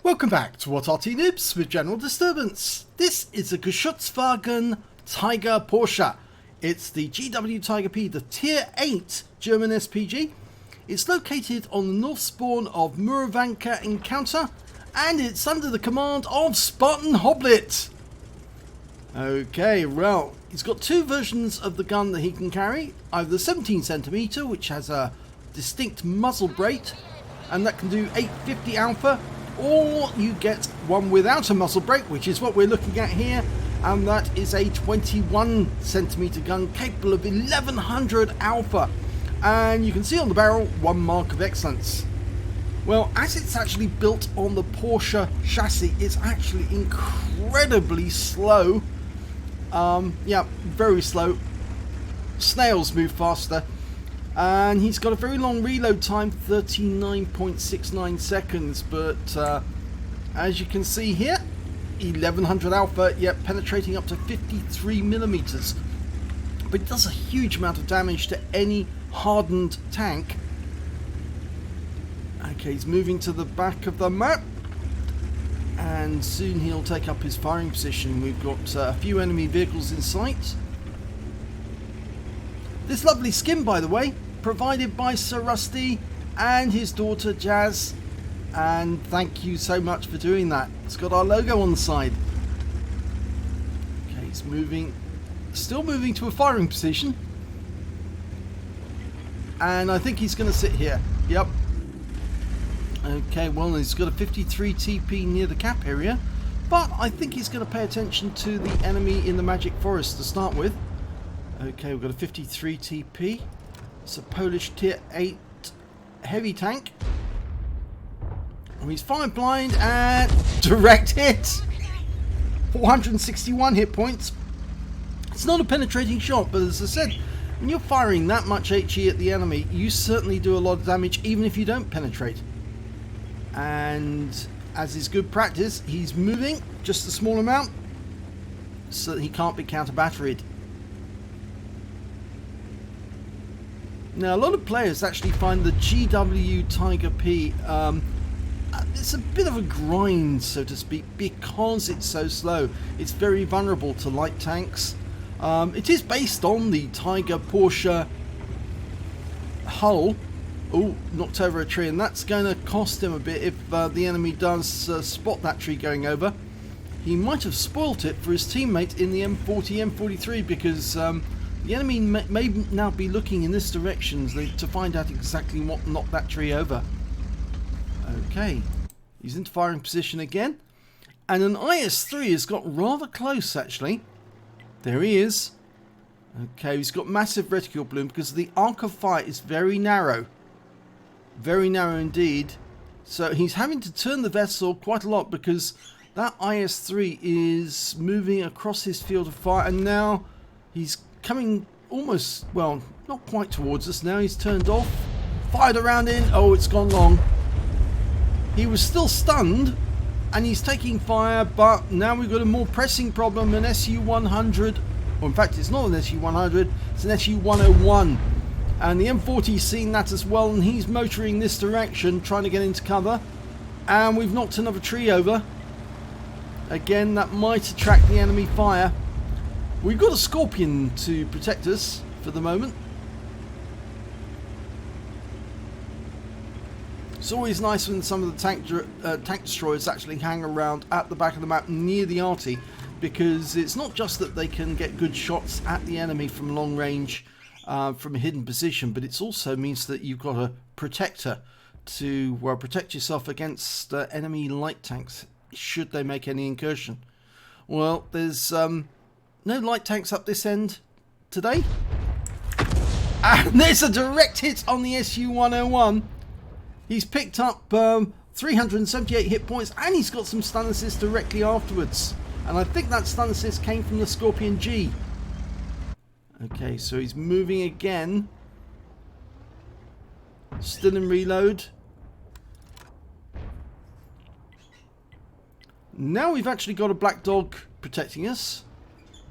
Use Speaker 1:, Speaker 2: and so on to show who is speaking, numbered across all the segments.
Speaker 1: Welcome back to What Arty Noobs with General Disturbance. This is a Geschützwagen Tiger Porsche. It's the GW Tiger P, the Tier 8 German SPG. It's located on the north spawn of Murovanka Encounter, and it's under the command of Spartan Hoblet. Okay, well, he's got two versions of the gun that he can carry. Either the 17cm, which has a distinct muzzle brake, and that can do 850 alpha, or you get one without a muzzle brake, which is what we're looking at here, and that is a 21cm gun capable of 1100 alpha. And you can see on the barrel one mark of excellence. Well, as it's actually built on the Porsche chassis, it's actually incredibly slow. Yeah, very slow. Snails move faster. And he's got a very long reload time, 39.69 seconds, but as you can see here, 1100 alpha, yet penetrating up to 53mm. But it does a huge amount of damage to any hardened tank. Okay, he's moving to the back of the map, and soon he'll take up his firing position. We've got a few enemy vehicles in sight. This lovely skin, by the way, provided by Sir Rusty and his daughter Jazz, and thank you so much for doing that. It's got our logo on the side. Okay, he's moving, still moving to a firing position, and I think he's going to sit here. Yep. Okay, well, he's got a 53 TP near the cap area, but I think he's going to pay attention to the enemy in the Magic Forest to start with. Okay, we've got a 53 TP. It's a Polish Tier 8 heavy tank. He's fired blind and direct hit. 461 hit points. It's not a penetrating shot, but as I said, when you're firing that much HE at the enemy, you certainly do a lot of damage even if you don't penetrate. And as is good practice, he's moving just a small amount so that he can't be counter-batteried. Now, a lot of players actually find the GW Tiger P, it's a bit of a grind, so to speak, because it's so slow. It's very vulnerable to light tanks. It is based on the Tiger Porsche hull. Oh, knocked over a tree, and that's going to cost him a bit if the enemy does spot that tree going over. He might have spoilt it for his teammate in the M40, M43, because the enemy may now be looking in this direction to find out exactly what knocked that tree over. Okay, he's into firing position again, and an IS-3 has got rather close actually. There he is. Okay, he's got massive reticule bloom because the arc of fire is very narrow. Very narrow indeed. So he's having to turn the vessel quite a lot because that IS-3 is moving across his field of fire, and now he's coming almost, well, not quite towards us. Now he's turned off, fired around in. Oh, it's gone long. He was still stunned and he's taking fire, but now we've got a more pressing problem, an SU-100. Well, in fact, it's not an SU-100, it's an SU-101. And the M40's seen that as well, and he's motoring this direction, trying to get into cover. And we've knocked another tree over. Again, that might attract the enemy fire. We've got a Scorpion to protect us for the moment. It's always nice when some of the tank destroyers actually hang around at the back of the map near the Arty, because it's not just that they can get good shots at the enemy from long range, from a hidden position, but it also means that you've got a protector to protect yourself against enemy light tanks should they make any incursion. Well, there's no light tanks up this end today, and there's a direct hit on the SU-101. He's picked up 378 hit points, and he's got some stun assist directly afterwards, and I think that stun assist came from the Scorpion G. Okay, so he's moving again, still in reload. Now we've actually got a black dog protecting us.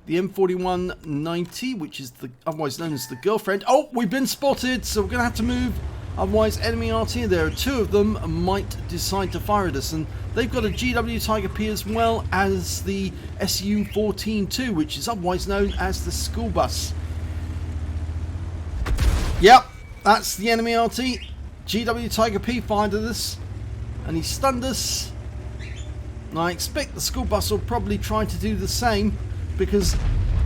Speaker 1: The M4190, which is the otherwise known as the girlfriend. Oh, we've been spotted, so we're going to have to move Otherwise, enemy RT, there are two of them, might decide to fire at us. And they've got a GW Tiger P as well as the SU-14-2, which is otherwise known as the school bus. Yep, that's the enemy RT. GW Tiger P fired at us, and he stunned us. And I expect the school bus will probably try to do the same, because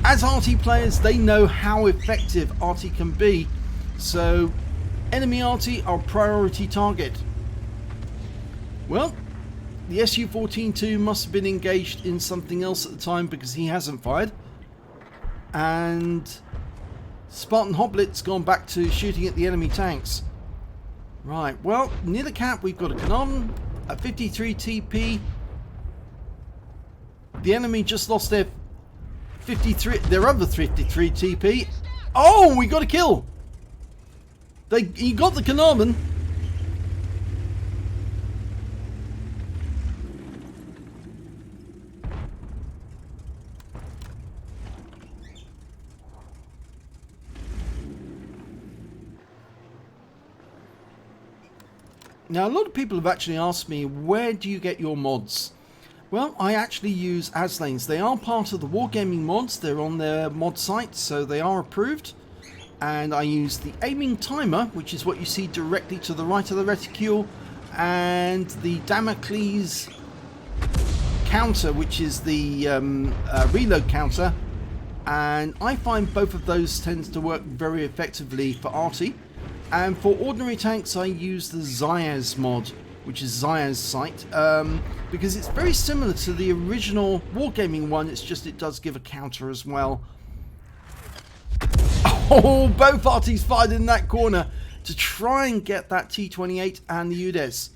Speaker 1: as Arty players, they know how effective Arty can be. So, enemy Arty, our priority target. Well, the SU-14-2 must have been engaged in something else at the time, because he hasn't fired. And Spartan Hoblet's gone back to shooting at the enemy tanks. Right, well, near the cap we've got a Canon, a 53 TP. The enemy just lost their other 53 TP. Oh, we got a kill. He got the Canon. Now, a lot of people have actually asked me, where do you get your mods? Well, I actually use Aslains. They are part of the Wargaming mods. They're on their mod site, so they are approved. And I use the aiming timer, which is what you see directly to the right of the reticule, and the Damocles counter, which is the reload counter. And I find both of those tends to work very effectively for Arty. And for ordinary tanks, I use the Zayas mod, which is Zayas' site, because it's very similar to the original Wargaming one. It's just it does give a counter as well. Oh, both Artys fired in that corner to try and get that T-28 and the UDES.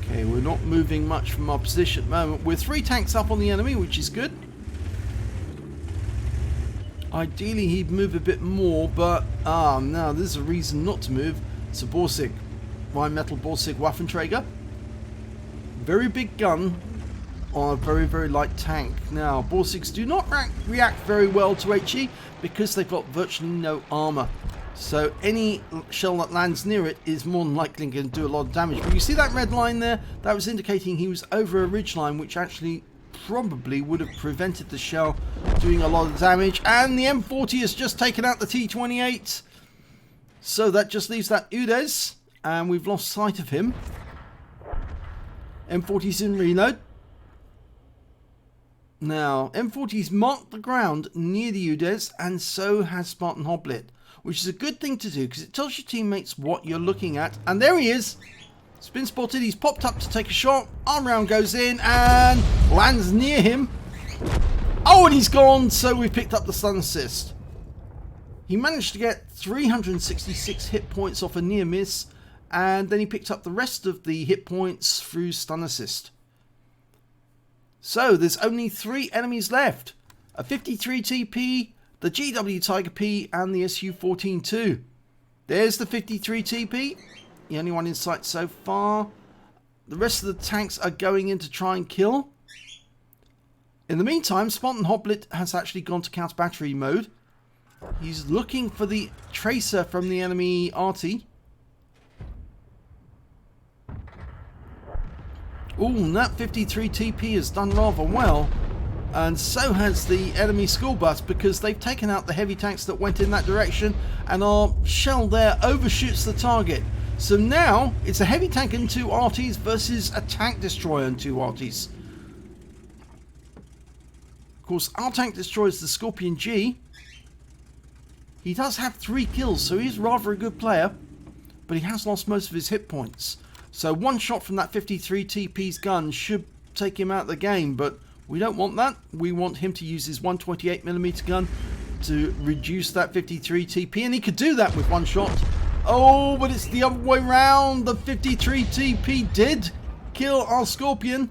Speaker 1: Okay, we're not moving much from our position at the moment. We're 3 tanks up on the enemy, which is good. Ideally, he'd move a bit more, but no, there's a reason not to move. It's a Borsig, Rheinmetall Borsig Waffenträger. Very big gun on a very, very light tank. Now, Borsigs do not react very well to HE because they've got virtually no armor. So any shell that lands near it is more than likely going to do a lot of damage. But you see that red line there? That was indicating he was over a ridge line, which actually probably would have prevented the shell doing a lot of damage. And the M40 has just taken out the T-28. So that just leaves that UDES, and we've lost sight of him. M40's in reload. Now, M40's marked the ground near the UDES, and so has Spartan Hoblet, which is a good thing to do because it tells your teammates what you're looking at. And there he is. Spin spotted. He's popped up to take a shot. Arm round goes in and lands near him. Oh, and he's gone. So we picked up the stun assist. He managed to get 366 hit points off a near miss, and then he picked up the rest of the hit points through stun assist. So there's only 3 enemies left. A 53 TP, the GW Tiger P, and the SU-14-2. There's the 53 TP. The only one in sight so far. The rest of the tanks are going in to try and kill. In the meantime, Spartan Hoblet has actually gone to counter battery mode. He's looking for the tracer from the enemy Arty. Ooh, and that 53 TP has done rather well. And so has the enemy school bus, because they've taken out the heavy tanks that went in that direction, and our shell there overshoots the target. So now it's a heavy tank and 2 Artys versus a tank destroyer and 2 Artys. Of course, our tank destroyer is the Scorpion G. He does have 3 kills, so he's rather a good player, but he has lost most of his hit points. So one shot from that 53 TP's gun should take him out of the game, but we don't want that. We want him to use his 128mm gun to reduce that 53 TP, and he could do that with one shot. Oh, but it's the other way round. The 53 TP did kill our Scorpion,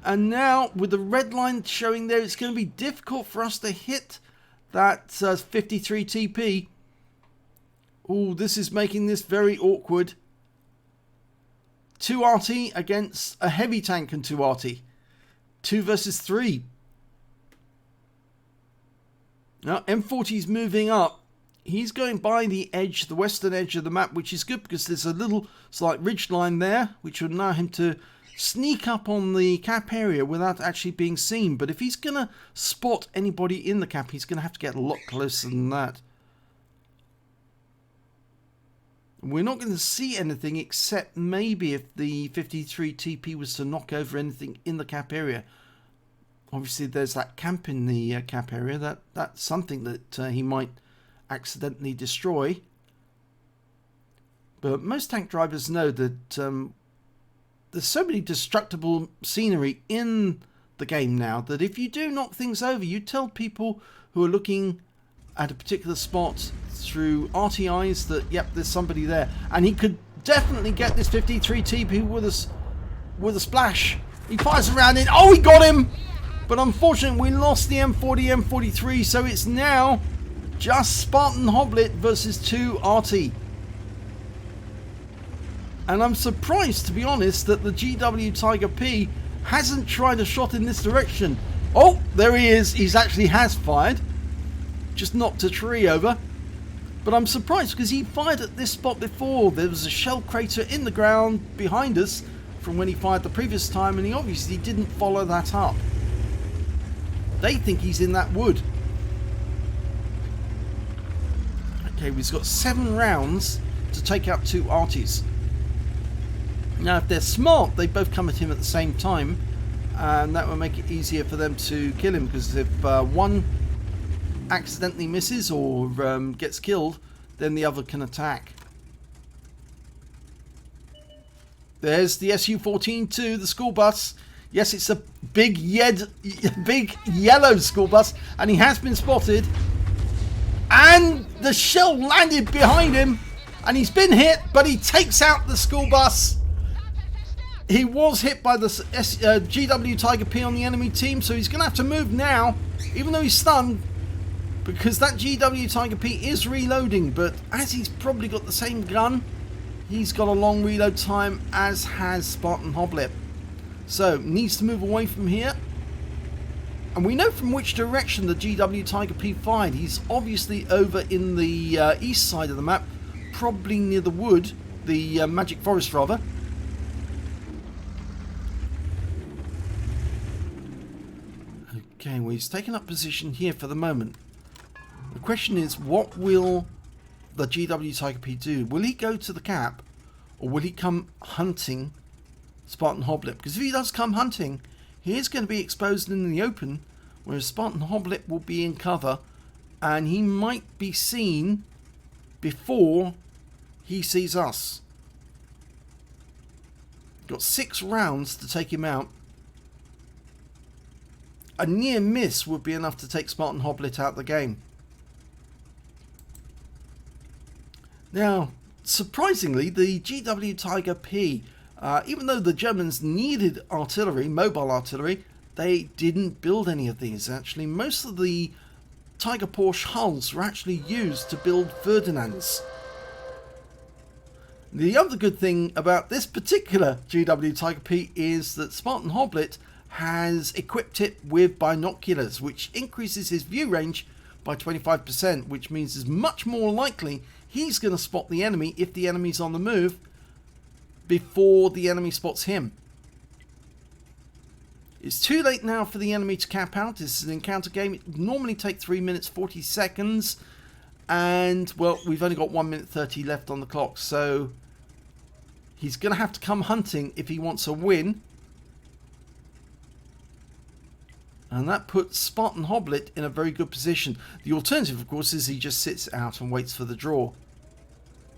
Speaker 1: and now with the red line showing there, it's going to be difficult for us to hit that 53 TP. Oh, this is making this very awkward. 2 Arty against a heavy tank and 2 Arty. 2 versus 3. Now M40's moving up. He's going by the edge, the western edge of the map, which is good because there's a little slight ridge line there, which would allow him to sneak up on the cap area without actually being seen. But if he's going to spot anybody in the cap, he's going to have to get a lot closer than that. We're not going to see anything except maybe if the 53 TP was to knock over anything in the cap area. Obviously there's that camp in the cap area. That's something that he might accidentally destroy. But most tank drivers know that there's so many destructible scenery in the game now that if you do knock things over, you tell people who are looking at a particular spot through Arty eyes that, yep, there's somebody there. And he could definitely get this 53 TP with a splash. He fires around it. Oh, he got him! But unfortunately, we lost the M40, M43, so it's now just Spartan Hoblet versus 2 Arty. And I'm surprised, to be honest, that the GW Tiger P hasn't tried a shot in this direction. Oh, there he is. He actually has fired. Just knocked a tree over. But I'm surprised because he fired at this spot before. There was a shell crater in the ground behind us from when he fired the previous time, and he obviously didn't follow that up. They think he's in that wood. Okay, we've got 7 rounds to take out 2 Arties. Now, if they're smart, they both come at him at the same time, and that will make it easier for them to kill him, because if one accidentally misses or gets killed, then the other can attack. There's the SU-14-2, the school bus. Yes, it's a big yellow school bus, and he has been spotted. And the shell landed behind him, and he's been hit, but he takes out the school bus. He was hit by the GW Tiger P on the enemy team, so he's going to have to move now, even though he's stunned, because that GW Tiger P is reloading. But as he's probably got the same gun, he's got a long reload time, as has Spartan Hoblet. So, needs to move away from here. And we know from which direction the GW Tiger P fired. He's obviously over in the east side of the map, probably near the wood, the Magic Forest rather. Okay, well, he's taken up position here for the moment. The question is, what will the GW Tiger P do? Will he go to the cap, or will he come hunting Spartan Hoblet? Because if he does come hunting, he is going to be exposed in the open, whereas Spartan Hoblet will be in cover, and he might be seen before he sees us. Got 6 rounds to take him out. A near miss would be enough to take Spartan Hoblet out of the game. Now, surprisingly, the GW Tiger P, even though the Germans needed artillery, mobile artillery, they didn't build any of these. Actually, most of the Tiger Porsche hulls were actually used to build Ferdinands. The other good thing about this particular GW Tiger P is that Spartan Hoblet has equipped it with binoculars, which increases his view range by 25%, which means it's much more likely he's going to spot the enemy if the enemy's on the move before the enemy spots him. It's too late now for the enemy to cap out. This is an encounter game. It would normally take 3 minutes 40 seconds, and well, we've only got 1 minute 30 left on the clock, so he's going to have to come hunting if he wants a win. And that puts Spartan Hoblet in a very good position. The alternative, of course, is he just sits out and waits for the draw.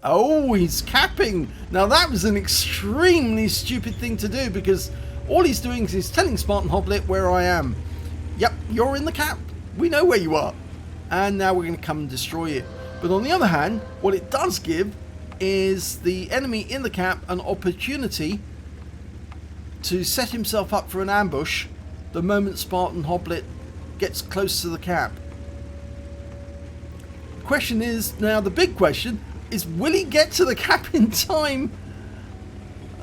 Speaker 1: Oh, he's capping. Now that was an extremely stupid thing to do, because all he's doing is he's telling Spartan Hoblet where I am. Yep, you're in the cap. We know where you are. And now we're going to come and destroy it. But on the other hand, what it does give is the enemy in the cap an opportunity to set himself up for an ambush the moment Spartan Hoblet gets close to the cap. The question is, now the big question is, will he get to the cap in time?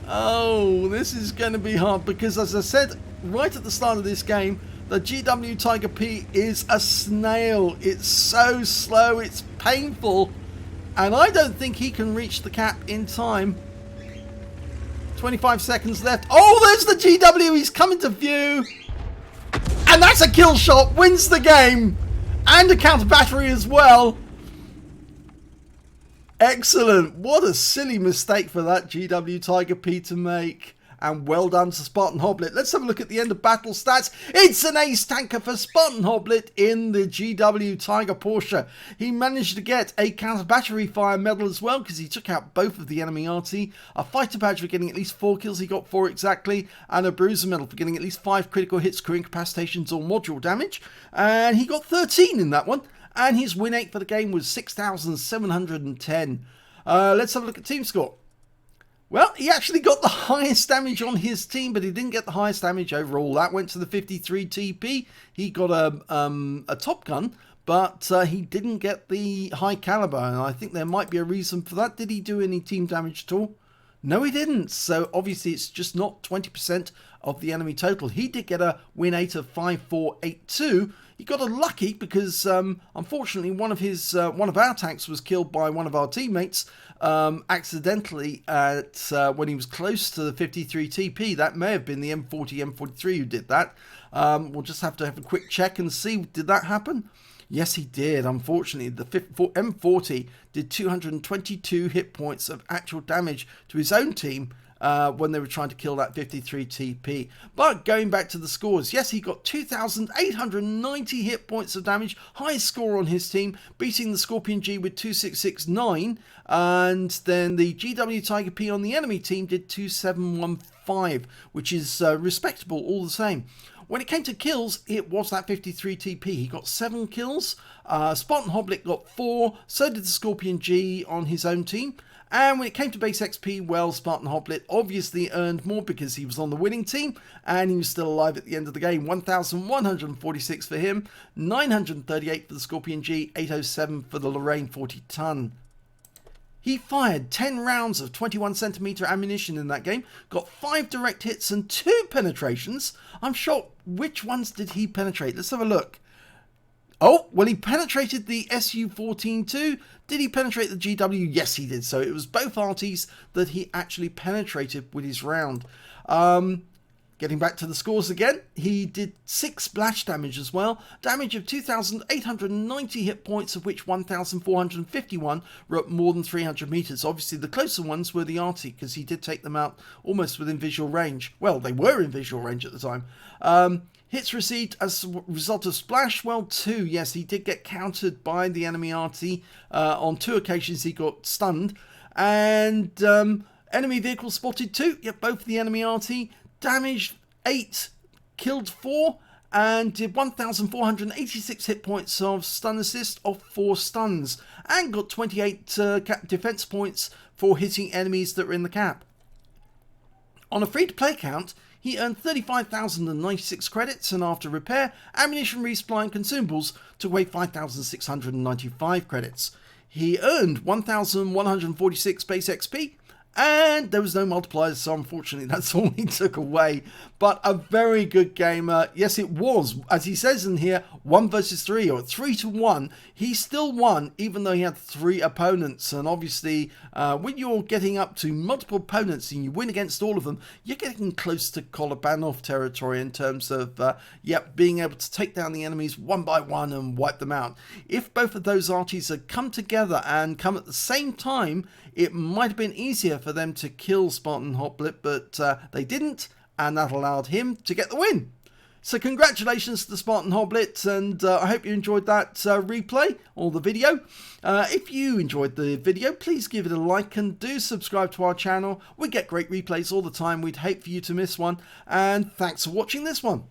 Speaker 1: Oh, this is going to be hard, because as I said right at the start of this game, The GW Tiger P is a snail. It's so slow, it's painful. And I don't think he can reach the cap in time. 25 seconds left. Oh, there's the GW. He's coming to view. And that's a kill shot. Wins the game. And a counter battery as well. Excellent. What a silly mistake for that GW Tiger P to make. And well done to Spartan Hoblet. Let's have a look at the end of battle stats. It's an ace tanker for Spartan Hoblet in the GW Tiger Porsche. He managed to get a counter battery fire medal as well because he took out both of the enemy Arty. A fighter badge for getting at least 4 kills, he got 4 exactly. And a bruiser medal for getting at least 5 critical hits, crew incapacitations or module damage. And he got 13 in that one. And his win 8 for the game was 6,710. Let's have a look at team score. Well, he actually got the highest damage on his team, but he didn't get the highest damage overall. That went to the 53 TP. He got a Top Gun, but he didn't get the high caliber, and I think there might be a reason for that. Did he do any team damage at all? No, he didn't. So obviously it's just not 20% of the enemy total. He did get a win 8 of 5482. He got a lucky because unfortunately one of our tanks was killed by one of our teammates accidentally at when he was close to the 53 TP. That may have been the M40, M43 who did that. We'll just have to have a quick check and see, did that happen? Yes, he did. Unfortunately, the M40 did 222 hit points of actual damage to his own team when they were trying to kill that 53 TP. But going back to the scores, yes, he got 2,890 hit points of damage, highest score on his team, beating the Scorpion G with 2669, and then the GW Tiger P on the enemy team did 2715, which is respectable all the same. When it came to kills, it was that 53 TP. He got 7 kills. Spartan Hoblet got 4. So did the Scorpion G on his own team. And when it came to base XP, well, Spartan Hoblet obviously earned more because he was on the winning team and he was still alive at the end of the game. 1,146 for him, 938 for the Scorpion G, 807 for the Lorraine 40 ton. He fired 10 rounds of 21cm ammunition in that game, got 5 direct hits and 2 penetrations. I'm shocked. Which ones did he penetrate? Let's have a look. Oh, well, he penetrated the SU-14 too. Did he penetrate the GW? Yes, he did. So it was both Artys that he actually penetrated with his round. Getting back to the scores again, he did 6 splash damage as well. Damage of 2,890 hit points, of which 1,451 were at more than 300 meters. Obviously, the closer ones were the Arty, because he did take them out almost within visual range. Well, they were in visual range at the time. Hits received as a result of splash, well, 2. Yes, he did get countered by the enemy Arty. On 2 occasions, he got stunned. And enemy vehicle spotted 2. Yep, both the enemy Arty. Damaged 8, killed 4, and did 1,486 hit points of stun assist of 4 stuns, and got 28 defense points for hitting enemies that were in the cap. On a free-to-play count, he earned 35,096 credits, and after repair, ammunition, resupply and consumables took away 5,695 credits. He earned 1,146 base XP, and there was no multipliers, so unfortunately that's all he took away. But a very good game. Yes, it was, as he says in here, 1 versus 3 or 3 to 1. He still won, even though he had 3 opponents. And obviously, when you're getting up to multiple opponents and you win against all of them, you're getting close to Kolobanov territory in terms of, being able to take down the enemies one by one and wipe them out. If both of those Artys had come together and come at the same time, it might have been easier for them to kill Spartan Hoblet, but they didn't, and that allowed him to get the win. So congratulations to Spartan Hoblet, and I hope you enjoyed that replay or the video. If you enjoyed the video, please give it a like and do subscribe to our channel. We get great replays all the time. We'd hate for you to miss one, and thanks for watching this one.